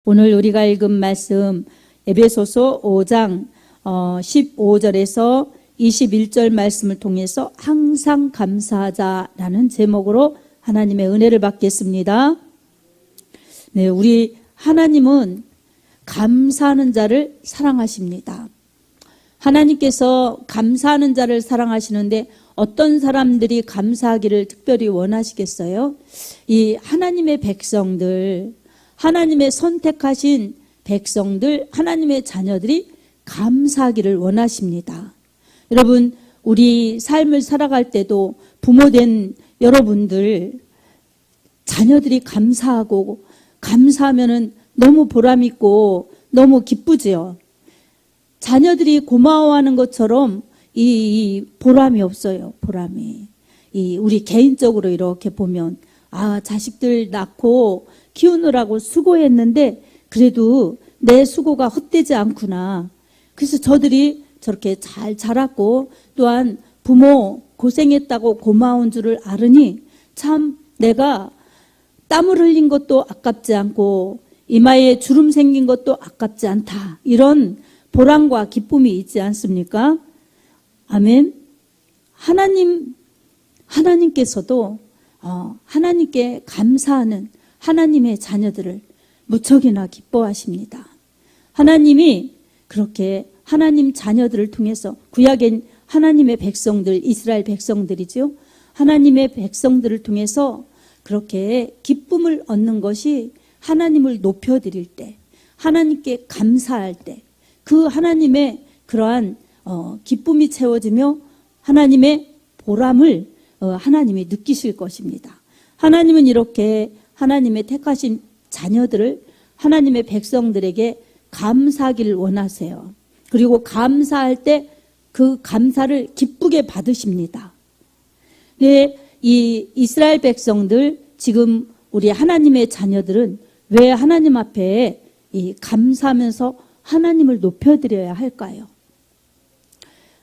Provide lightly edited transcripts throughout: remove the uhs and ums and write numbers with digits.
오늘 우리가 읽은 말씀 에베소서 5장 15절에서 21절 말씀을 통해서 항상 감사하자라는 제목으로 하나님의 은혜를 받겠습니다. 네, 우리 하나님은 감사하는 자를 사랑하십니다. 하나님께서 감사하는 자를 사랑하시는데 어떤 사람들이 감사하기를 특별히 원하시겠어요? 이 하나님의 백성들, 하나님의 선택하신 백성들, 하나님의 자녀들이 감사하기를 원하십니다. 여러분, 우리 삶을 살아갈 때도 부모된 여러분들, 자녀들이 감사하고 감사하면은 너무 보람있고 너무 기쁘지요. 자녀들이 고마워하는 것처럼 이 보람이 없어요. 보람이. 우리 개인적으로 이렇게 보면 자식들 낳고 키우느라고 수고했는데 그래도 내 수고가 헛되지 않구나. 그래서 저들이 저렇게 잘 자랐고 또한 부모 고생했다고 고마운 줄을 알으니 참 내가 땀을 흘린 것도 아깝지 않고 이마에 주름 생긴 것도 아깝지 않다. 이런 보람과 기쁨이 있지 않습니까? 아멘. 하나님께서도 하나님께 감사하는 하나님의 자녀들을 무척이나 기뻐하십니다. 하나님이 그렇게 하나님 자녀들을 통해서 구약엔 하나님의 백성들, 이스라엘 백성들이죠. 하나님의 백성들을 통해서 그렇게 기쁨을 얻는 것이 하나님을 높여드릴 때, 하나님께 감사할 때, 그 하나님의 그러한 기쁨이 채워지며 하나님의 보람을 하나님이 느끼실 것입니다. 하나님은 이렇게 하나님의 택하신 자녀들을 하나님의 백성들에게 감사하기를 원하세요. 그리고 감사할 때 그 감사를 기쁘게 받으십니다. 네, 이 이스라엘 백성들, 지금 우리 하나님의 자녀들은 왜 하나님 앞에 감사하면서 하나님을 높여드려야 할까요?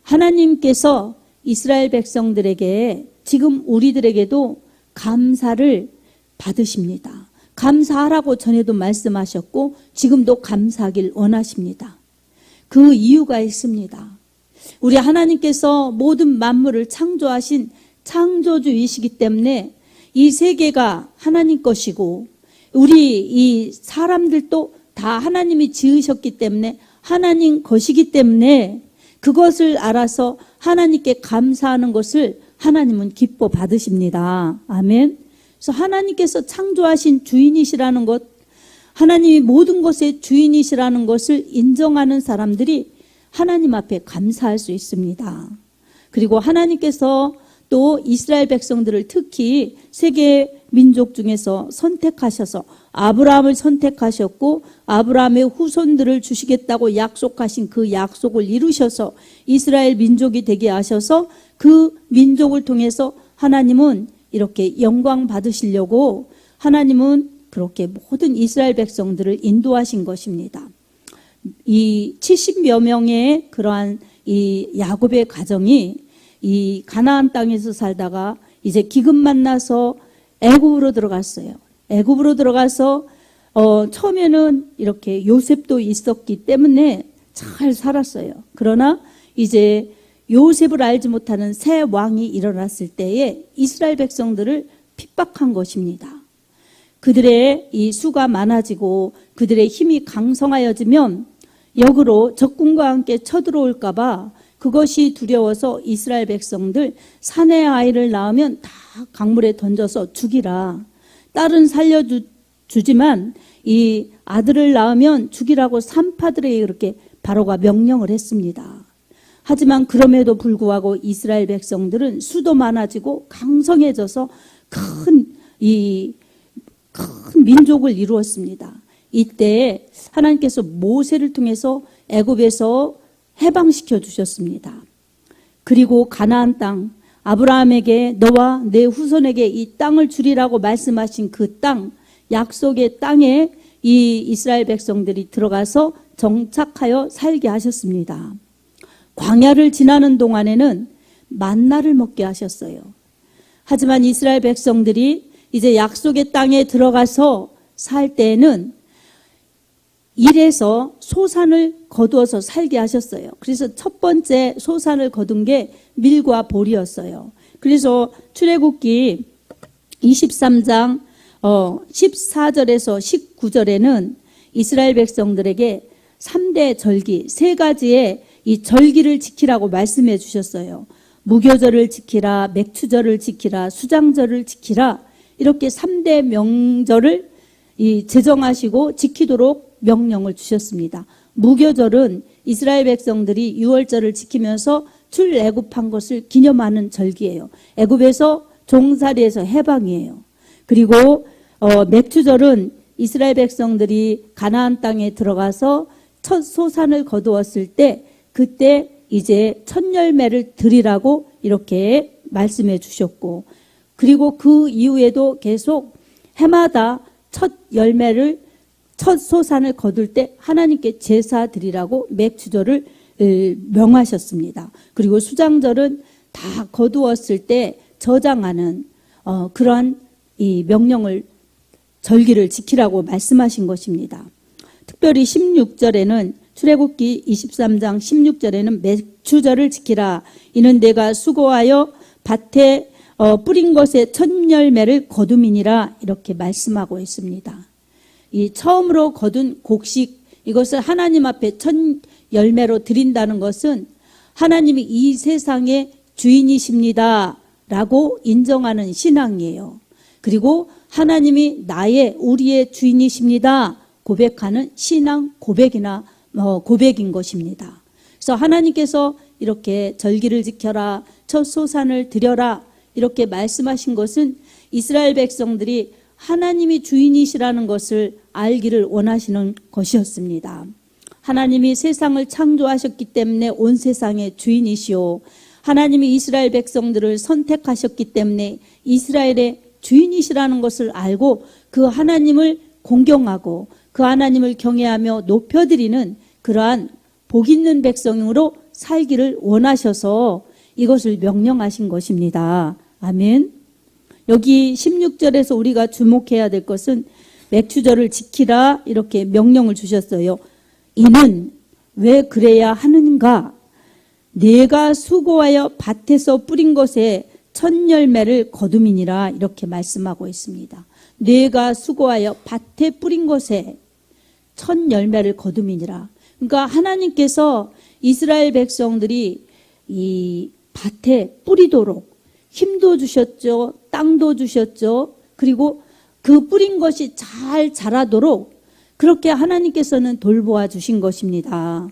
하나님께서 이스라엘 백성들에게 지금 우리들에게도 감사를 받으십니다. 감사하라고 전에도 말씀하셨고 지금도 감사하길 원하십니다. 그 이유가 있습니다. 우리 하나님께서 모든 만물을 창조하신 창조주이시기 때문에 이 세계가 하나님 것이고 우리 이 사람들도 다 하나님이 지으셨기 때문에 하나님 것이기 때문에 그것을 알아서 하나님께 감사하는 것을 하나님은 기뻐 받으십니다. 아멘. 그래서 하나님께서 창조하신 주인이시라는 것, 하나님이 모든 것의 주인이시라는 것을 인정하는 사람들이 하나님 앞에 감사할 수 있습니다. 그리고 하나님께서 또 이스라엘 백성들을 특히 세계 민족 중에서 선택하셔서 아브라함을 선택하셨고 아브라함의 후손들을 주시겠다고 약속하신 그 약속을 이루셔서 이스라엘 민족이 되게 하셔서 그 민족을 통해서 하나님은 이렇게 영광 받으시려고 하나님은 그렇게 모든 이스라엘 백성들을 인도하신 것입니다. 이 70여 명의 그러한 이 야곱의 가정이 이 가나안 땅에서 살다가 이제 기근 만나서 애굽으로 들어갔어요. 애굽으로 들어가서 처음에는 이렇게 요셉도 있었기 때문에 잘 살았어요. 그러나 이제 요셉을 알지 못하는 새 왕이 일어났을 때에 이스라엘 백성들을 핍박한 것입니다. 그들의 이 수가 많아지고 그들의 힘이 강성하여지면 역으로 적군과 함께 쳐들어올까 봐 그것이 두려워서 이스라엘 백성들 사내 아이를 낳으면 다 강물에 던져서 죽이라. 딸은 살려주지만 이 아들을 낳으면 죽이라고 산파들에게 그렇게 바로가 명령을 했습니다. 하지만 그럼에도 불구하고 이스라엘 백성들은 수도 많아지고 강성해져서 큰 민족을 이루었습니다. 이때 하나님께서 모세를 통해서 애굽에서 해방시켜 주셨습니다. 그리고 가나안 땅, 아브라함에게 너와 내 후손에게 이 땅을 주리라고 말씀하신 그 땅, 약속의 땅에 이 이스라엘 백성들이 들어가서 정착하여 살게 하셨습니다. 광야를 지나는 동안에는 만나를 먹게 하셨어요. 하지만 이스라엘 백성들이 이제 약속의 땅에 들어가서 살 때에는 일에서 소산을 거두어서 살게 하셨어요. 그래서 첫 번째 소산을 거둔 게 밀과 보리였어요. 그래서 출애굽기 23장 14절에서 19절에는 이스라엘 백성들에게 3대 절기, 3가지의 이 절기를 지키라고 말씀해 주셨어요. 무교절을 지키라, 맥추절을 지키라, 수장절을 지키라, 이렇게 3대 명절을 제정하시고 지키도록 명령을 주셨습니다. 무교절은 이스라엘 백성들이 유월절을 지키면서 출애굽한 것을 기념하는 절기예요. 애굽에서 종살이에서 해방이에요. 그리고 맥추절은 이스라엘 백성들이 가나안 땅에 들어가서 첫 소산을 거두었을 때 그때 이제 첫 열매를 드리라고 이렇게 말씀해 주셨고, 그리고 그 이후에도 계속 해마다 첫 열매를 첫 소산을 거둘 때 하나님께 제사 드리라고 맥추절을 명하셨습니다. 그리고 수장절은 다 거두었을 때 저장하는 그러한 이 명령을 절기를 지키라고 말씀하신 것입니다. 특별히 16절에는 출애굽기 23장 16절에는 맥추절을 지키라. 이는 내가 수고하여 밭에 뿌린 것의 첫 열매를 거둠이니라, 이렇게 말씀하고 있습니다. 이 처음으로 거둔 곡식, 이것을 하나님 앞에 첫 열매로 드린다는 것은 하나님이 이 세상의 주인이십니다 라고 인정하는 신앙이에요. 그리고 하나님이 우리의 주인이십니다 고백하는 신앙 고백이나 고백인 것입니다. 그래서 하나님께서 이렇게 절기를 지켜라, 첫 소산을 드려라, 이렇게 말씀하신 것은 이스라엘 백성들이 하나님이 주인이시라는 것을 알기를 원하시는 것이었습니다. 하나님이 세상을 창조하셨기 때문에 온 세상의 주인이시오, 하나님이 이스라엘 백성들을 선택하셨기 때문에 이스라엘의 주인이시라는 것을 알고 그 하나님을 공경하고 그 하나님을 경외하며 높여드리는 그러한 복 있는 백성으로 살기를 원하셔서 이것을 명령하신 것입니다. 아멘. 여기 16절에서 우리가 주목해야 될 것은 맥추절을 지키라, 이렇게 명령을 주셨어요. 이는 왜 그래야 하는가? 내가 수고하여 밭에서 뿌린 것에 첫 열매를 거둠이니라, 이렇게 말씀하고 있습니다. 내가 수고하여 밭에 뿌린 것에 첫 열매를 거둠이니라. 그러니까 하나님께서 이스라엘 백성들이 이 밭에 뿌리도록 힘도 주셨죠, 땅도 주셨죠. 그리고 그 뿌린 것이 잘 자라도록 그렇게 하나님께서는 돌보아 주신 것입니다.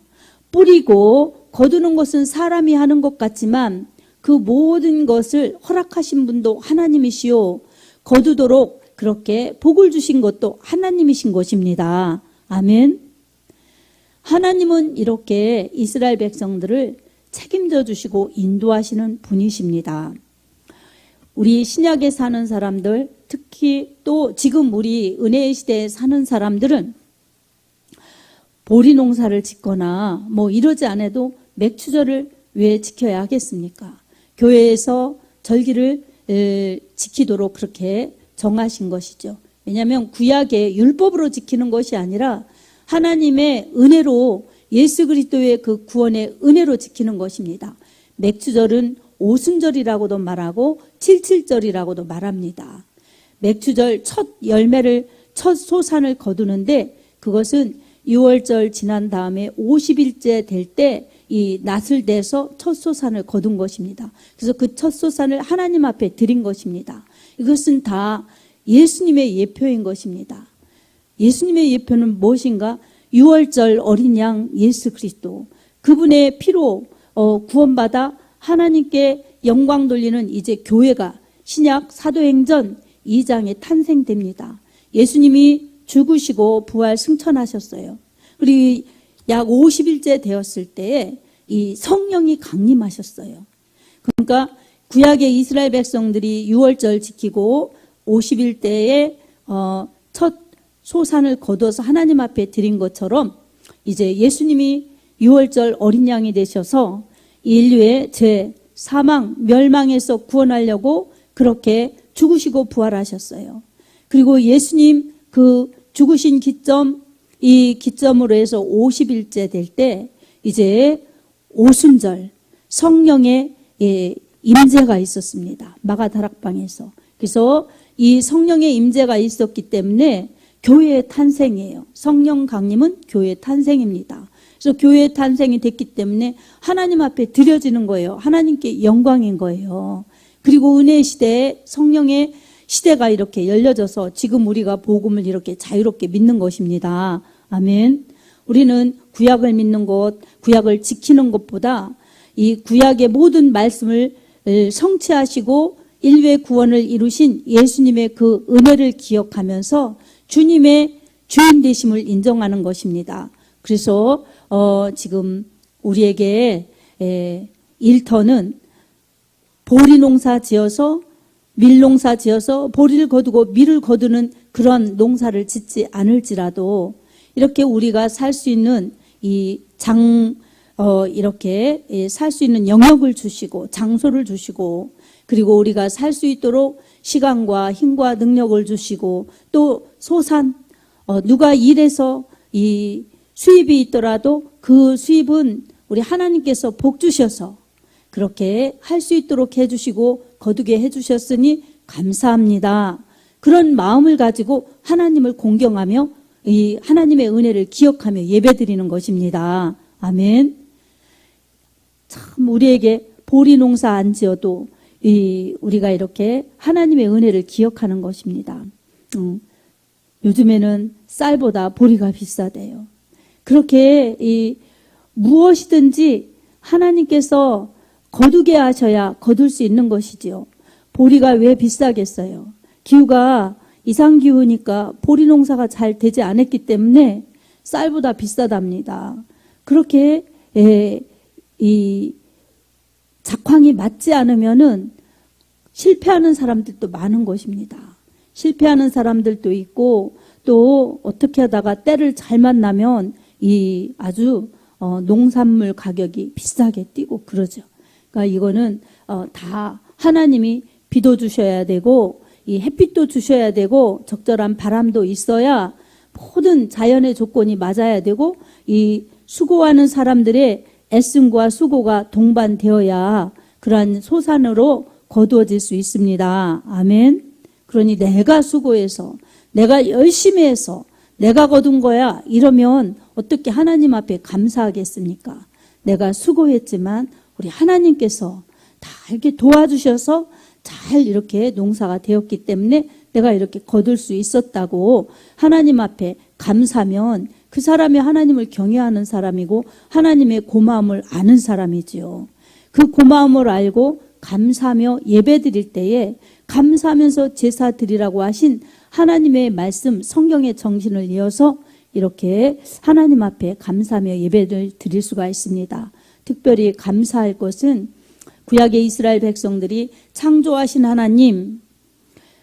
뿌리고 거두는 것은 사람이 하는 것 같지만 그 모든 것을 허락하신 분도 하나님이시오, 거두도록 그렇게 복을 주신 것도 하나님이신 것입니다. 아멘. 하나님은 이렇게 이스라엘 백성들을 책임져 주시고 인도하시는 분이십니다. 우리 신약에 사는 사람들, 특히 또 지금 우리 은혜의 시대에 사는 사람들은 보리 농사를 짓거나 이러지 않아도 맥추절을 왜 지켜야 하겠습니까? 교회에서 절기를 지키도록 그렇게 정하신 것이죠. 왜냐하면 구약의 율법으로 지키는 것이 아니라 하나님의 은혜로, 예수 그리스도의 그 구원의 은혜로 지키는 것입니다. 맥추절은 오순절이라고도 말하고 칠칠절이라고도 말합니다. 맥추절 첫 열매를, 첫 소산을 거두는데 그것은 6월절 지난 다음에 50일째 될 때 이 낫을 대서 첫 소산을 거둔 것입니다. 그래서 그 첫 소산을 하나님 앞에 드린 것입니다. 이것은 다 예수님의 예표인 것입니다. 예수님의 예표는 무엇인가? 6월절 어린 양 예수 그리스도, 그분의 피로 구원받아 하나님께 영광 돌리는 이제 교회가 신약 사도행전 2장에 탄생됩니다. 예수님이 죽으시고 부활 승천하셨어요. 그리고 약 50일째 되었을 때에 이 성령이 강림하셨어요. 그러니까 구약의 이스라엘 백성들이 6월절 지키고 50일 때에 첫 소산을 거둬서 하나님 앞에 드린 것처럼 이제 예수님이 6월절 어린 양이 되셔서 인류의 죄, 사망, 멸망에서 구원하려고 그렇게 죽으시고 부활하셨어요. 그리고 예수님 그 죽으신 기점 이 기점으로 해서 50일째 될 때 이제 오순절 성령의 임재가 있었습니다. 마가다락방에서. 그래서 이 성령의 임재가 있었기 때문에 교회의 탄생이에요. 성령 강림은 교회의 탄생입니다. 그래서 교회의 탄생이 됐기 때문에 하나님 앞에 드려지는 거예요. 하나님께 영광인 거예요. 그리고 은혜의 시대에 성령의 시대가 이렇게 열려져서 지금 우리가 복음을 이렇게 자유롭게 믿는 것입니다. 아멘. 우리는 구약을 믿는 것, 구약을 지키는 것보다 이 구약의 모든 말씀을 성취하시고 인류의 구원을 이루신 예수님의 그 은혜를 기억하면서 주님의 주인 되심을 인정하는 것입니다. 그래서 지금 우리에게 일터는 보리 농사 지어서 밀 농사 지어서 보리를 거두고 밀을 거두는 그런 농사를 짓지 않을지라도 이렇게 우리가 살 수 있는 이렇게 살 수 있는 영역을 주시고 장소를 주시고 그리고 우리가 살 수 있도록 시간과 힘과 능력을 주시고 또 소산 누가 일해서 이 수입이 있더라도 그 수입은 우리 하나님께서 복 주셔서 그렇게 할 수 있도록 해주시고 거두게 해주셨으니 감사합니다. 그런 마음을 가지고 하나님을 공경하며 이 하나님의 은혜를 기억하며 예배드리는 것입니다. 아멘. 참 우리에게 보리 농사 안 지어도 우리가 이렇게 하나님의 은혜를 기억하는 것입니다. 요즘에는 쌀보다 보리가 비싸대요. 그렇게 무엇이든지 하나님께서 거두게 하셔야 거둘 수 있는 것이지요. 보리가 왜 비싸겠어요? 기후가 이상기후니까 보리 농사가 잘 되지 않았기 때문에 쌀보다 비싸답니다. 그렇게 이 작황이 맞지 않으면은 실패하는 사람들도 많은 것입니다. 실패하는 사람들도 있고 또 어떻게 하다가 때를 잘 만나면 이 아주 농산물 가격이 비싸게 뛰고 그러죠. 그러니까 이거는 다 하나님이 비도 주셔야 되고 이 햇빛도 주셔야 되고 적절한 바람도 있어야 모든 자연의 조건이 맞아야 되고 이 수고하는 사람들의 애씀과 수고가 동반되어야 그러한 소산으로 거두어질 수 있습니다. 아멘. 그러니 내가 수고해서 내가 열심히 해서 내가 거둔 거야 이러면 어떻게 하나님 앞에 감사하겠습니까? 내가 수고했지만 우리 하나님께서 다 이렇게 도와주셔서 잘 이렇게 농사가 되었기 때문에 내가 이렇게 거둘 수 있었다고 하나님 앞에 감사하면 그 사람이 하나님을 경외하는 사람이고 하나님의 고마움을 아는 사람이지요. 그 고마움을 알고 감사하며 예배드릴 때에 감사하면서 제사 드리라고 하신 하나님의 말씀 성경의 정신을 이어서 이렇게 하나님 앞에 감사하며 예배를 드릴 수가 있습니다. 특별히 감사할 것은 구약의 이스라엘 백성들이 창조하신 하나님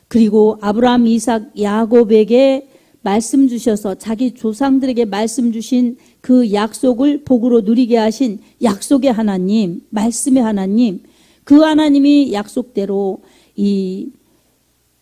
그리고 아브라함, 이삭, 야곱에게 말씀 주셔서 자기 조상들에게 말씀 주신 그 약속을 복으로 누리게 하신 약속의 하나님, 말씀의 하나님, 그 하나님이 약속대로 이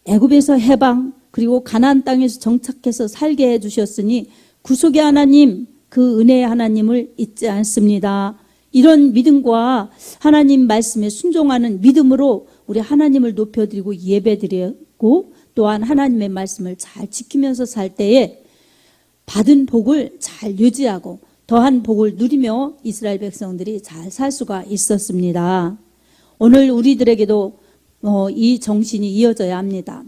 애굽에서 해방 그리고 가나안 땅에서 정착해서 살게 해주셨으니 구속의 하나님, 그 은혜의 하나님을 잊지 않습니다. 이런 믿음과 하나님 말씀에 순종하는 믿음으로 우리 하나님을 높여드리고 예배드리고 또한 하나님의 말씀을 잘 지키면서 살 때에 받은 복을 잘 유지하고 더한 복을 누리며 이스라엘 백성들이 잘 살 수가 있었습니다. 오늘 우리들에게도 이 정신이 이어져야 합니다.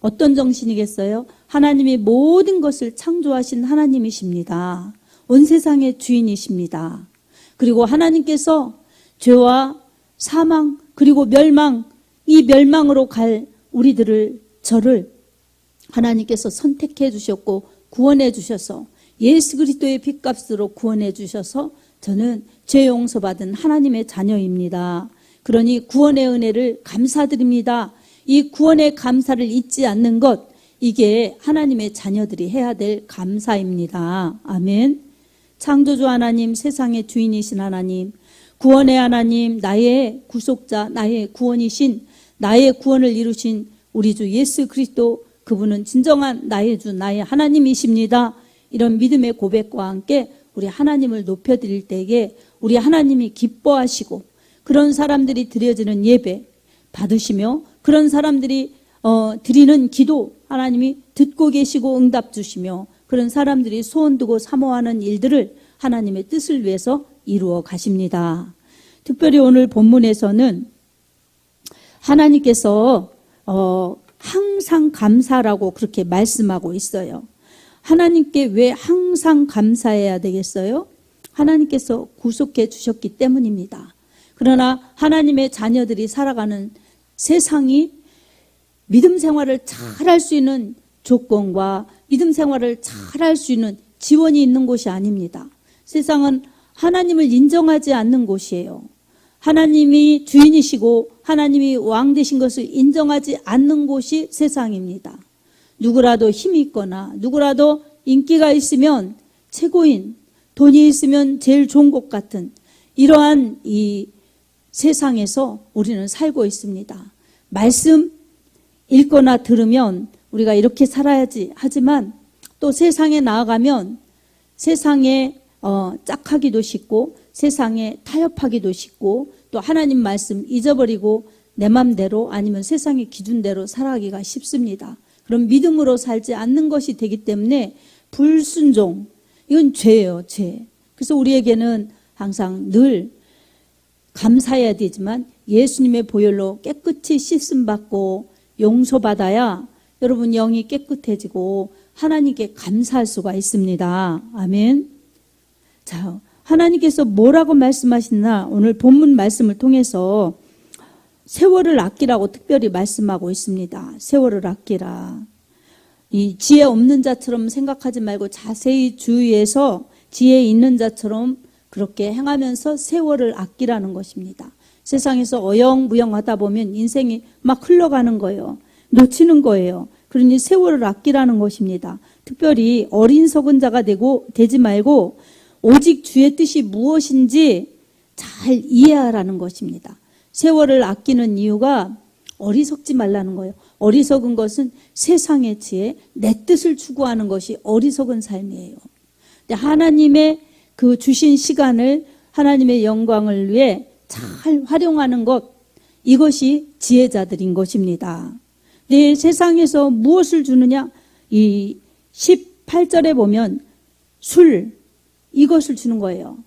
어떤 정신이겠어요? 하나님이 모든 것을 창조하신 하나님이십니다. 온 세상의 주인이십니다. 그리고 하나님께서 죄와 사망 그리고 멸망 이 멸망으로 갈 저를 하나님께서 선택해 주셨고 구원해 주셔서 예수 그리스도의 핏값으로 구원해 주셔서 저는 죄 용서받은 하나님의 자녀입니다. 그러니 구원의 은혜를 감사드립니다. 이 구원의 감사를 잊지 않는 것 이게 하나님의 자녀들이 해야 될 감사입니다. 아멘. 창조주 하나님, 세상의 주인이신 하나님, 구원의 하나님, 나의 구속자, 나의 구원이신 나의 구원을 이루신 우리 주 예수 그리스도 그분은 진정한 나의 주, 나의 하나님이십니다. 이런 믿음의 고백과 함께 우리 하나님을 높여드릴 때에 우리 하나님이 기뻐하시고 그런 사람들이 드려지는 예배 받으시며 그런 사람들이 드리는 기도 하나님이 듣고 계시고 응답 주시며 그런 사람들이 소원 두고 사모하는 일들을 하나님의 뜻을 위해서 이루어 가십니다. 특별히 오늘 본문에서는 하나님께서 항상 감사라고 그렇게 말씀하고 있어요. 하나님께 왜 항상 감사해야 되겠어요? 하나님께서 구속해 주셨기 때문입니다. 그러나 하나님의 자녀들이 살아가는 세상이 믿음 생활을 잘할 수 있는 조건과 믿음 생활을 잘할 수 있는 지원이 있는 곳이 아닙니다. 세상은 하나님을 인정하지 않는 곳이에요. 하나님이 주인이시고 하나님이 왕 되신 것을 인정하지 않는 곳이 세상입니다. 누구라도 힘이 있거나 누구라도 인기가 있으면 최고인, 돈이 있으면 제일 좋은 것 같은 이러한 이 세상에서 우리는 살고 있습니다. 말씀 읽거나 들으면 우리가 이렇게 살아야지 하지만 또 세상에 나아가면 세상에 짝하기도 쉽고 세상에 타협하기도 쉽고 또 하나님 말씀 잊어버리고 내 맘대로 아니면 세상의 기준대로 살아가기가 쉽습니다. 그럼 믿음으로 살지 않는 것이 되기 때문에 불순종, 이건 죄예요, 죄. 그래서 우리에게는 항상 늘 감사해야 되지만 예수님의 보혈로 깨끗이 씻음 받고 용서받아야 여러분 영이 깨끗해지고 하나님께 감사할 수가 있습니다. 아멘. 자, 하나님께서 뭐라고 말씀하시나 오늘 본문 말씀을 통해서 세월을 아끼라고 특별히 말씀하고 있습니다. 세월을 아끼라. 이 지혜 없는 자처럼 생각하지 말고 자세히 주의해서 지혜 있는 자처럼 그렇게 행하면서 세월을 아끼라는 것입니다. 세상에서 어영부영하다 보면 인생이 막 흘러가는 거예요. 놓치는 거예요. 그러니 세월을 아끼라는 것입니다. 특별히 어린석은 자가 되지 말고 오직 주의 뜻이 무엇인지 잘 이해하라는 것입니다. 세월을 아끼는 이유가 어리석지 말라는 거예요. 어리석은 것은 세상의 지혜, 내 뜻을 추구하는 것이 어리석은 삶이에요. 하나님의 그 주신 시간을 하나님의 영광을 위해 잘 활용하는 것, 이것이 지혜자들인 것입니다. 내 세상에서 무엇을 주느냐? 이 18절에 보면 술, 이것을 주는 거예요.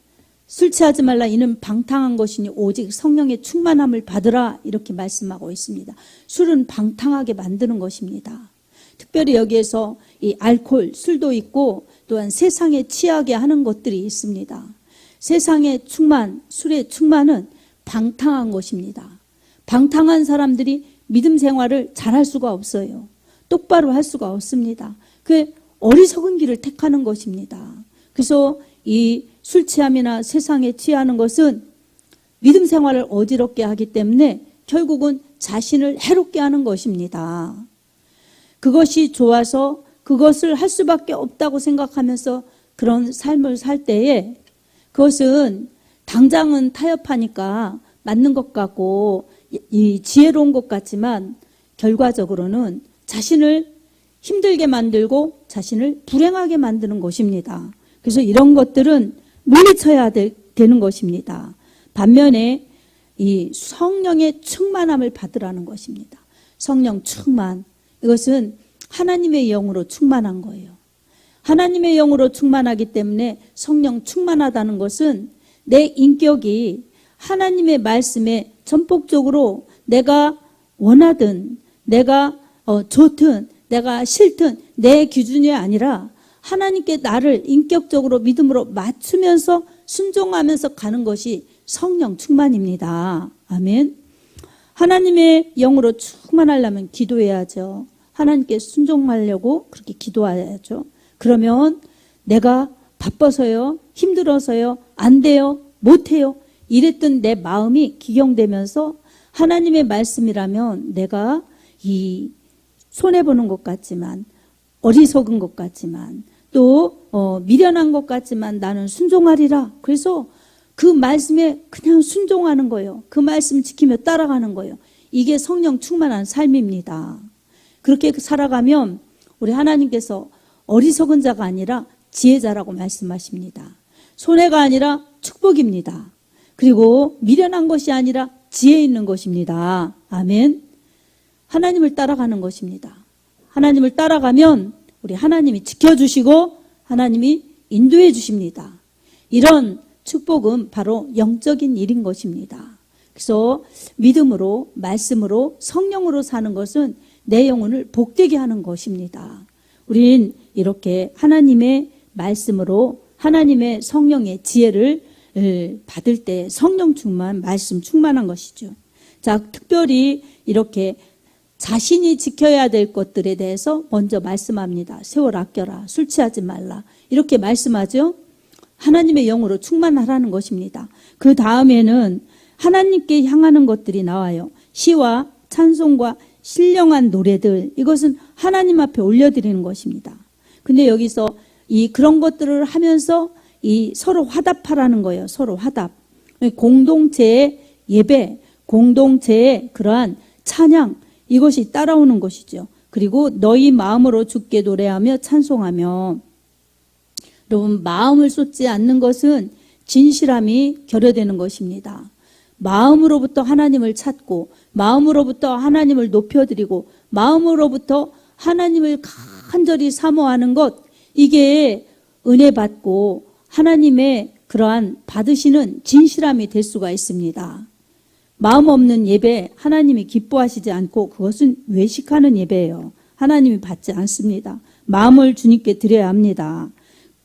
술 취하지 말라 이는 방탕한 것이니 오직 성령의 충만함을 받으라 이렇게 말씀하고 있습니다. 술은 방탕하게 만드는 것입니다. 특별히 여기에서 이 알코올, 술도 있고 또한 세상에 취하게 하는 것들이 있습니다. 세상의 충만, 술의 충만은 방탕한 것입니다. 방탕한 사람들이 믿음 생활을 잘할 수가 없어요. 똑바로 할 수가 없습니다. 그 어리석은 길을 택하는 것입니다. 그래서 이 술 취함이나 세상에 취하는 것은 믿음 생활을 어지럽게 하기 때문에 결국은 자신을 해롭게 하는 것입니다. 그것이 좋아서 그것을 할 수밖에 없다고 생각하면서 그런 삶을 살 때에 그것은 당장은 타협하니까 맞는 것 같고 이 지혜로운 것 같지만 결과적으로는 자신을 힘들게 만들고 자신을 불행하게 만드는 것입니다. 그래서 이런 것들은 물리쳐야 되는 것입니다. 반면에 이 성령의 충만함을 받으라는 것입니다. 성령 충만, 이것은 하나님의 영으로 충만한 거예요. 하나님의 영으로 충만하기 때문에 성령 충만하다는 것은 내 인격이 하나님의 말씀에 전폭적으로 내가 원하든 내가 좋든 내가 싫든 내 기준이 아니라 하나님께 나를 인격적으로 믿음으로 맞추면서 순종하면서 가는 것이 성령 충만입니다. 아멘. 하나님의 영으로 충만하려면 기도해야죠. 하나님께 순종하려고 그렇게 기도해야죠. 그러면 내가 바빠서요, 힘들어서요, 안 돼요, 못해요 이랬던 내 마음이 기경되면서 하나님의 말씀이라면 내가 이 손해보는 것 같지만 어리석은 것 같지만 또 미련한 것 같지만 나는 순종하리라. 그래서 그 말씀에 그냥 순종하는 거예요. 그 말씀 지키며 따라가는 거예요. 이게 성령 충만한 삶입니다. 그렇게 살아가면 우리 하나님께서 어리석은 자가 아니라 지혜자라고 말씀하십니다. 손해가 아니라 축복입니다. 그리고 미련한 것이 아니라 지혜 있는 것입니다. 아멘. 하나님을 따라가는 것입니다. 하나님을 따라가면 우리 하나님이 지켜주시고 하나님이 인도해 주십니다. 이런 축복은 바로 영적인 일인 것입니다. 그래서 믿음으로, 말씀으로, 성령으로 사는 것은 내 영혼을 복되게 하는 것입니다. 우린 이렇게 하나님의 말씀으로 하나님의 성령의 지혜를 받을 때 성령 충만, 말씀 충만한 것이죠. 자, 특별히 이렇게 자신이 지켜야 될 것들에 대해서 먼저 말씀합니다. 세월 아껴라, 술 취하지 말라, 이렇게 말씀하죠. 하나님의 영으로 충만하라는 것입니다. 그 다음에는 하나님께 향하는 것들이 나와요. 시와 찬송과 신령한 노래들, 이것은 하나님 앞에 올려드리는 것입니다. 근데 여기서 그런 것들을 하면서 서로 화답하라는 거예요. 서로 화답. 공동체의 예배, 공동체의 그러한 찬양, 이것이 따라오는 것이죠. 그리고 너희 마음으로 주께 노래하며 찬송하며. 여러분, 마음을 쏟지 않는 것은 진실함이 결여되는 것입니다. 마음으로부터 하나님을 찾고, 마음으로부터 하나님을 높여드리고, 마음으로부터 하나님을 간절히 사모하는 것, 이게 은혜 받고 하나님의 그러한 받으시는 진실함이 될 수가 있습니다. 마음 없는 예배 하나님이 기뻐하시지 않고 그것은 외식하는 예배예요. 하나님이 받지 않습니다. 마음을 주님께 드려야 합니다.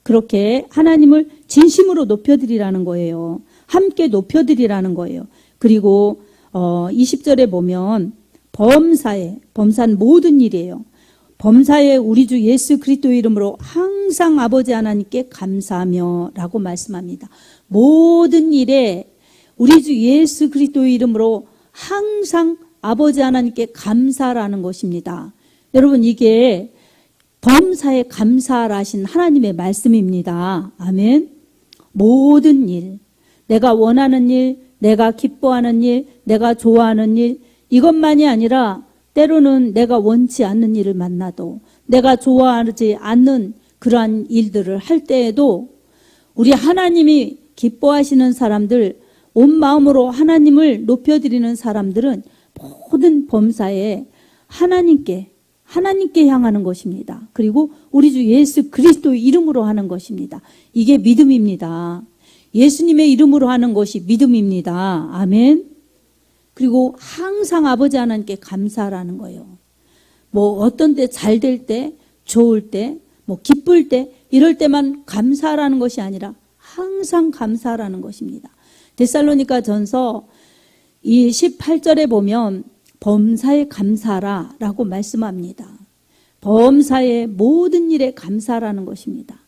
그렇게 하나님을 진심으로 높여드리라는 거예요. 함께 높여드리라는 거예요. 그리고 20절에 보면 범사는 모든 일이에요. 범사에 우리 주 예수 그리스도 이름으로 항상 아버지 하나님께 감사하며 라고 말씀합니다. 모든 일에 우리 주 예수 그리스도 이름으로 항상 아버지 하나님께 감사라는 것입니다. 여러분, 이게 범사에 감사하신 하나님의 말씀입니다. 아멘. 모든 일, 내가 원하는 일, 내가 기뻐하는 일, 내가 좋아하는 일, 이것만이 아니라 때로는 내가 원치 않는 일을 만나도, 내가 좋아하지 않는 그러한 일들을 할 때에도 우리 하나님이 기뻐하시는 사람들, 온 마음으로 하나님을 높여드리는 사람들은 모든 범사에 하나님께 향하는 것입니다. 그리고 우리 주 예수 그리스도 이름으로 하는 것입니다. 이게 믿음입니다. 예수님의 이름으로 하는 것이 믿음입니다. 아멘. 그리고 항상 아버지 하나님께 감사하라는 거예요. 뭐 어떤 때 잘 될 때, 좋을 때, 뭐 기쁠 때, 이럴 때만 감사하라는 것이 아니라 항상 감사하라는 것입니다. 데살로니가 전서 이 18절에 보면 범사에 감사하라 라고 말씀합니다. 범사의 모든 일에 감사하라는 것입니다.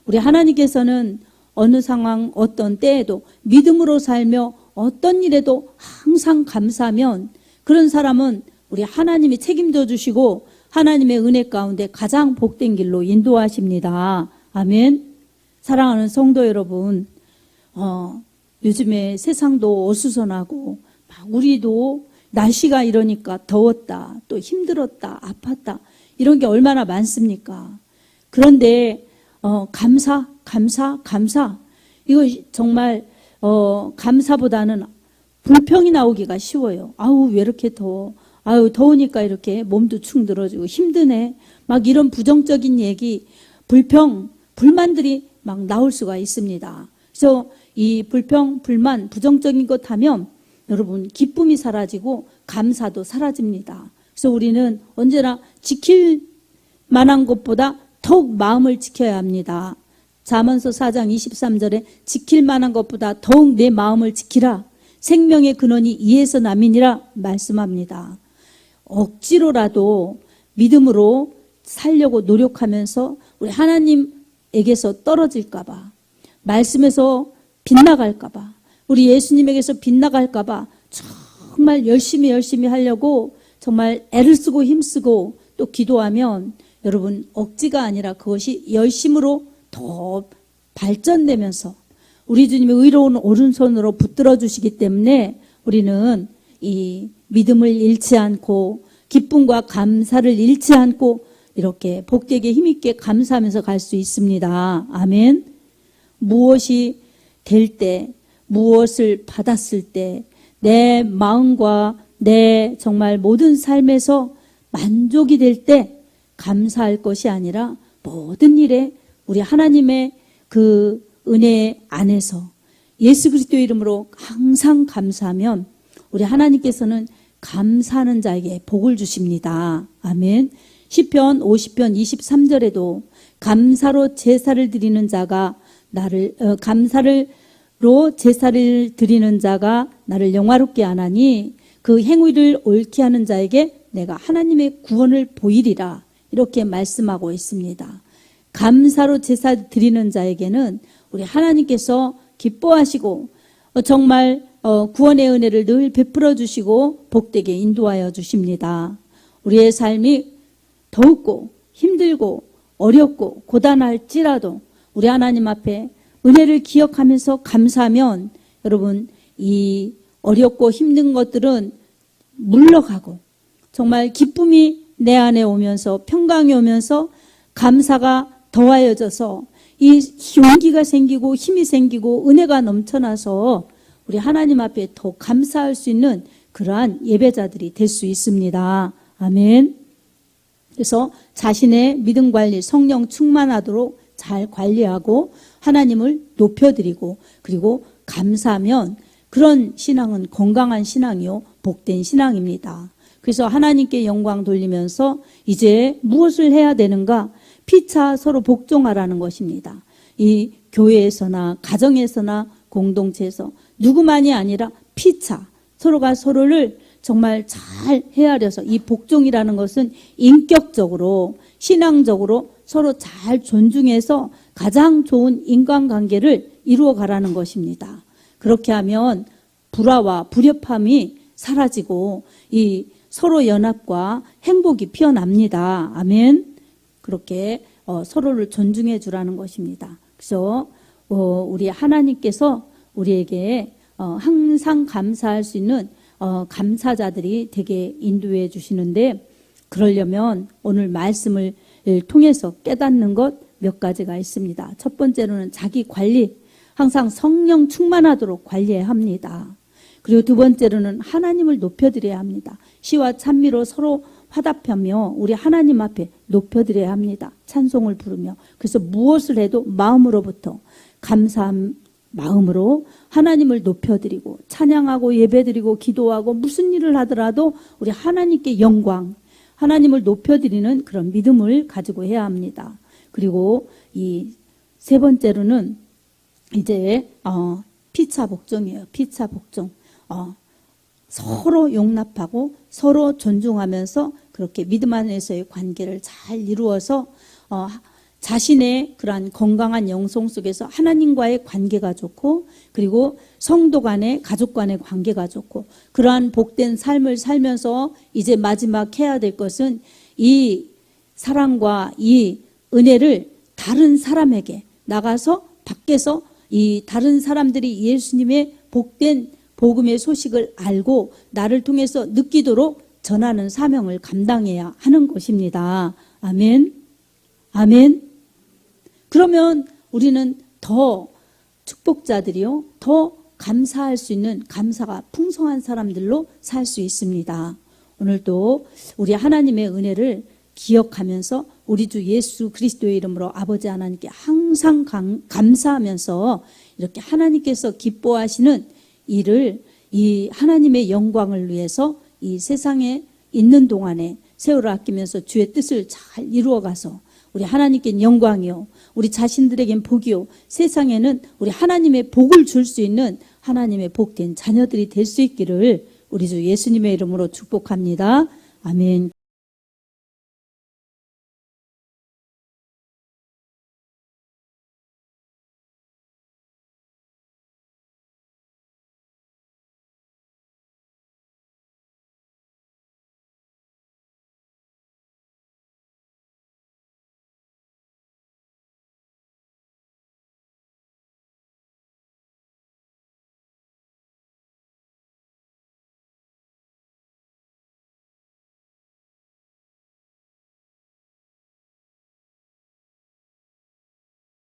우리 하나님께서는 어느 상황, 어떤 때에도 믿음으로 살며 어떤 일에도 항상 감사하면 그런 사람은 우리 하나님이 책임져 주시고 하나님의 은혜 가운데 가장 복된 길로 인도하십니다. 아멘. 사랑하는 성도 여러분, 요즘에 세상도 어수선하고 막 우리도 날씨가 이러니까 더웠다, 또 힘들었다, 아팠다, 이런 게 얼마나 많습니까? 그런데 감사. 이거 정말 감사보다는 불평이 나오기가 쉬워요. 아우, 왜 이렇게 더워? 아유, 더우니까 이렇게 몸도 축 늘어지고 힘드네. 막 이런 부정적인 얘기, 불평, 불만들이 막 나올 수가 있습니다. 그래서 이 불평, 불만, 부정적인 것 하면 여러분 기쁨이 사라지고 감사도 사라집니다. 그래서 우리는 언제나 지킬 만한 것보다 더욱 마음을 지켜야 합니다. 잠언서 4장 23절에 지킬 만한 것보다 더욱 내 마음을 지키라. 생명의 근원이 이에서 남이니라 말씀합니다. 억지로라도 믿음으로 살려고 노력하면서 우리 하나님에게서 떨어질까 봐, 말씀에서 빗나갈까 봐, 우리 예수님에게서 빗나갈까 봐 정말 열심히 하려고 정말 애를 쓰고 힘쓰고 또 기도하면 여러분 억지가 아니라 그것이 열심으로 더 발전되면서 우리 주님의 의로운 오른손으로 붙들어 주시기 때문에 우리는 이 믿음을 잃지 않고 기쁨과 감사를 잃지 않고 이렇게 복되게 힘있게 감사하면서 갈 수 있습니다. 아멘. 무엇이 될 때, 무엇을 받았을 때, 내 마음과 내 정말 모든 삶에서 만족이 될 때 감사할 것이 아니라 모든 일에 우리 하나님의 그 은혜 안에서 예수 그리스도의 이름으로 항상 감사하면 우리 하나님께서는 감사하는 자에게 복을 주십니다. 아멘. 시편 50편 23절에도 감사로 제사를 드리는 자가 감사로 제사를 드리는 자가 나를 영화롭게 하나니 그 행위를 옳게 하는 자에게 내가 하나님의 구원을 보이리라. 이렇게 말씀하고 있습니다. 감사로 제사 드리는 자에게는 우리 하나님께서 기뻐하시고 정말 구원의 은혜를 늘 베풀어 주시고 복되게 인도하여 주십니다. 우리의 삶이 더욱고 힘들고 어렵고 고단할지라도 우리 하나님 앞에 은혜를 기억하면서 감사하면 여러분 이 어렵고 힘든 것들은 물러가고 정말 기쁨이 내 안에 오면서 평강이 오면서 감사가 더하여져서 이 용기가 생기고 힘이 생기고 은혜가 넘쳐나서 우리 하나님 앞에 더 감사할 수 있는 그러한 예배자들이 될 수 있습니다. 아멘. 그래서 자신의 믿음 관리, 성령 충만하도록 잘 관리하고 하나님을 높여드리고 그리고 감사하면 그런 신앙은 건강한 신앙이요 복된 신앙입니다. 그래서 하나님께 영광 돌리면서 이제 무엇을 해야 되는가? 피차 서로 복종하라는 것입니다. 이 교회에서나 가정에서나 공동체에서 누구만이 아니라 피차 서로가 서로를 정말 잘 헤아려서 이 복종이라는 것은 인격적으로 신앙적으로 서로 잘 존중해서 가장 좋은 인간관계를 이루어 가라는 것입니다. 그렇게 하면 불화와 불협함이 사라지고 이 서로 연합과 행복이 피어납니다. 아멘. 그렇게 서로를 존중해 주라는 것입니다. 그래서 우리 하나님께서 우리에게 항상 감사할 수 있는 감사자들이 되게 인도해 주시는데 그러려면 오늘 말씀을 통해서 깨닫는 것 몇 가지가 있습니다. 첫 번째로는 자기 관리, 항상 성령 충만하도록 관리해야 합니다. 그리고 두 번째로는 하나님을 높여드려야 합니다. 시와 찬미로 서로 화답하며 우리 하나님 앞에 높여드려야 합니다. 찬송을 부르며. 그래서 무엇을 해도 마음으로부터 감사한 마음으로 하나님을 높여드리고 찬양하고 예배드리고 기도하고 무슨 일을 하더라도 우리 하나님께 영광, 하나님을 높여드리는 그런 믿음을 가지고 해야 합니다. 그리고 이 세 번째로는 이제 피차 복종이에요. 피차 복종. 서로 용납하고 서로 존중하면서 그렇게 믿음 안에서의 관계를 잘 이루어서 자신의 그러한 건강한 영성 속에서 하나님과의 관계가 좋고 그리고 성도 간의 가족 간의 관계가 좋고 그러한 복된 삶을 살면서 이제 마지막 해야 될 것은 이 사랑과 이 은혜를 다른 사람에게 나가서 밖에서 이 다른 사람들이 예수님의 복된 복음의 소식을 알고 나를 통해서 느끼도록 전하는 사명을 감당해야 하는 것입니다. 아멘. 아멘. 그러면 우리는 더 축복자들이요, 더 감사할 수 있는 감사가 풍성한 사람들로 살 수 있습니다. 오늘도 우리 하나님의 은혜를 기억하면서 우리 주 예수 그리스도의 이름으로 아버지 하나님께 항상 감사하면서 이렇게 하나님께서 기뻐하시는 일을 이 하나님의 영광을 위해서 이 세상에 있는 동안에 세월을 아끼면서 주의 뜻을 잘 이루어가서 우리 하나님께 영광이요, 우리 자신들에겐 복이요, 세상에는 우리 하나님의 복을 줄 수 있는 하나님의 복된 자녀들이 될 수 있기를 우리 주 예수님의 이름으로 축복합니다. 아멘.